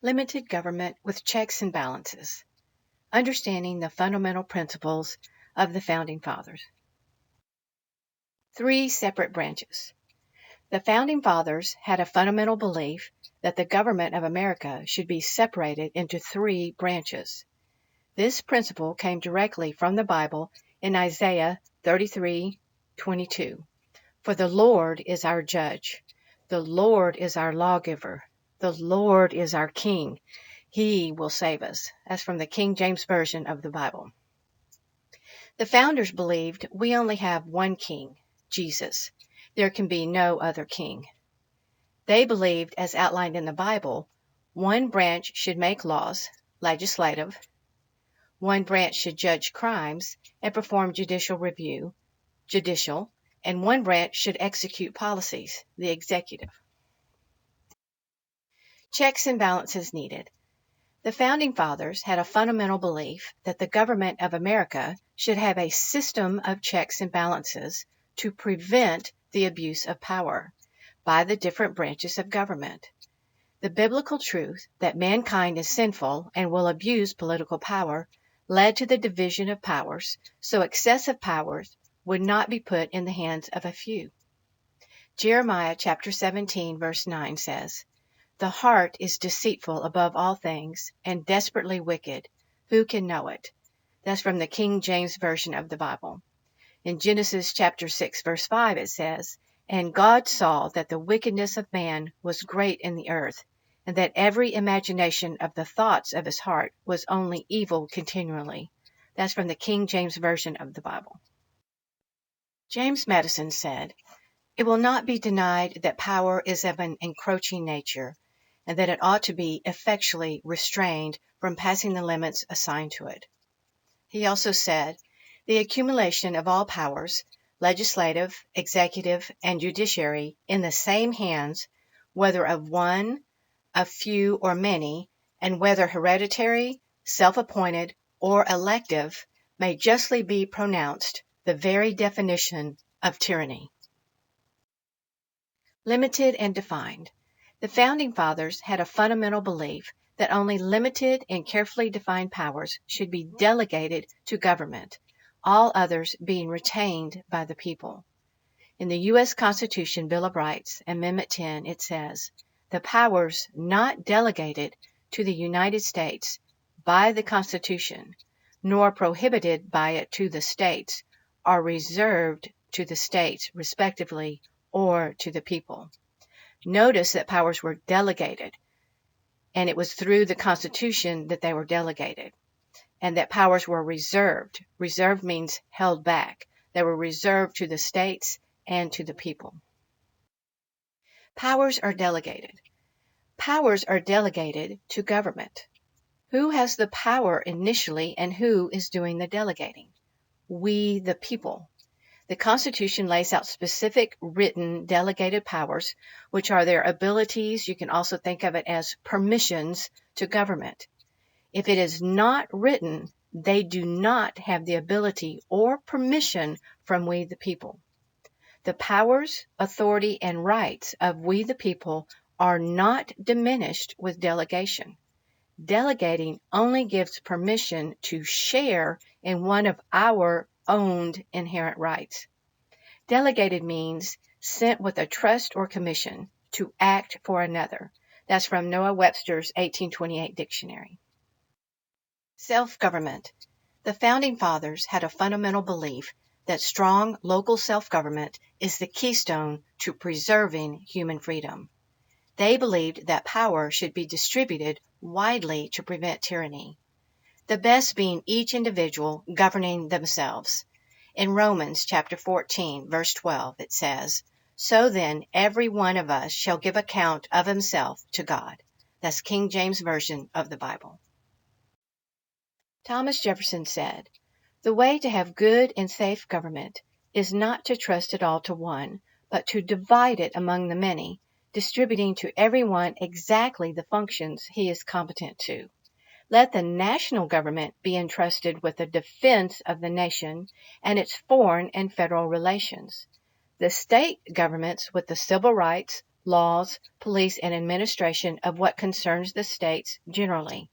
Limited government with checks and balances. Understanding the fundamental principles of the Founding Fathers. 3 separate branches. The Founding Fathers had a fundamental belief that the government of America should be separated into 3 branches. This principle came directly from the Bible in Isaiah 33:22. For the Lord is our judge. The Lord is our lawgiver. The Lord is our king. He will save us. That's from the King James Version of the Bible. The founders believed we only have one king, Jesus. There can be no other king. They believed, as outlined in the Bible, one branch should make laws, legislative. One branch should judge crimes and perform judicial review, judicial, and one branch should execute policies, the executive. Checks and balances needed. The Founding Fathers had a fundamental belief that the government of America should have a system of checks and balances to prevent the abuse of power by the different branches of government. The biblical truth that mankind is sinful and will abuse political power led to the division of powers, so excessive powers would not be put in the hands of a few. Jeremiah chapter 17 verse 9 says, "The heart is deceitful above all things and desperately wicked. Who can know it?" That's from the King James Version of the Bible. In Genesis chapter 6 verse 5 it says, "And God saw that the wickedness of man was great in the earth, and that every imagination of the thoughts of his heart was only evil continually." That's from the King James Version of the Bible. James Madison said, "It will not be denied that power is of an encroaching nature, and that it ought to be effectually restrained from passing the limits assigned to it." He also said, "The accumulation of all powers, legislative, executive, and judiciary, in the same hands, whether of one, of few, or many, and whether hereditary, self-appointed, or elective, may justly be pronounced the very definition of tyranny." Limited and defined. The Founding Fathers had a fundamental belief that only limited and carefully defined powers should be delegated to government, all others being retained by the people. In the U.S. Constitution Bill of Rights, Amendment 10, it says, "The powers not delegated to the United States by the Constitution, nor prohibited by it to the states, are reserved to the states, respectively, or to the people." Notice that powers were delegated, and it was through the Constitution that they were delegated, and that powers were reserved. Reserved means held back. They were reserved to the states and to the people. Powers are delegated. Powers are delegated to government. Who has the power initially and who is doing the delegating? We, the people. The Constitution lays out specific written delegated powers, which are their abilities. You can also think of it as permissions to government. If it is not written, they do not have the ability or permission from we, the people. The powers, authority, and rights of we, the people, are not diminished with delegation. Delegating only gives permission to share in one of our owned inherent rights. Delegated means sent with a trust or commission to act for another. That's from Noah Webster's 1828 dictionary. Self-government. The Founding Fathers had a fundamental belief that strong local self-government is the keystone to preserving human freedom. They believed that power should be distributed widely to prevent tyranny, the best being each individual governing themselves. In Romans chapter 14, verse 12, it says, "So then every one of us shall give account of himself to God." That's King James Version of the Bible. Thomas Jefferson said, "The way to have good and safe government is not to trust it all to one, but to divide it among the many, distributing to everyone exactly the functions he is competent to. Let the national government be entrusted with the defense of the nation and its foreign and federal relations, the state governments with the civil rights, laws, police, and administration of what concerns the states generally.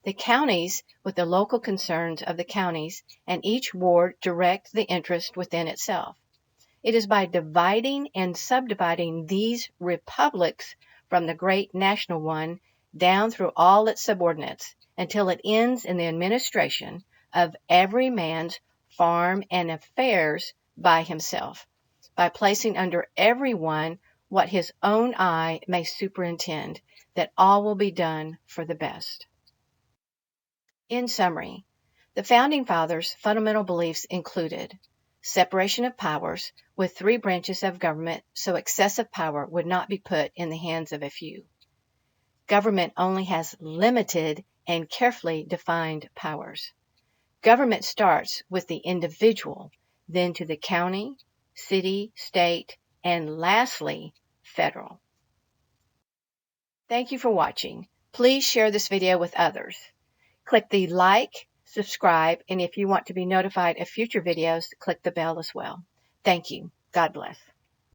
The counties with the local concerns of the counties, and each ward direct the interest within itself. It is by dividing and subdividing these republics from the great national one down through all its subordinates until it ends in the administration of every man's farm and affairs by himself, by placing under every one what his own eye may superintend, that all will be done for the best. In summary, the Founding Fathers' fundamental beliefs included separation of powers with 3 branches of government so excessive power would not be put in the hands of a few. Government only has limited and carefully defined powers. Government starts with the individual, then to the county, city, state, and lastly, federal. Thank you for watching. Please share this video with others. Click the like, subscribe, and if you want to be notified of future videos, click the bell as well. Thank you. God bless.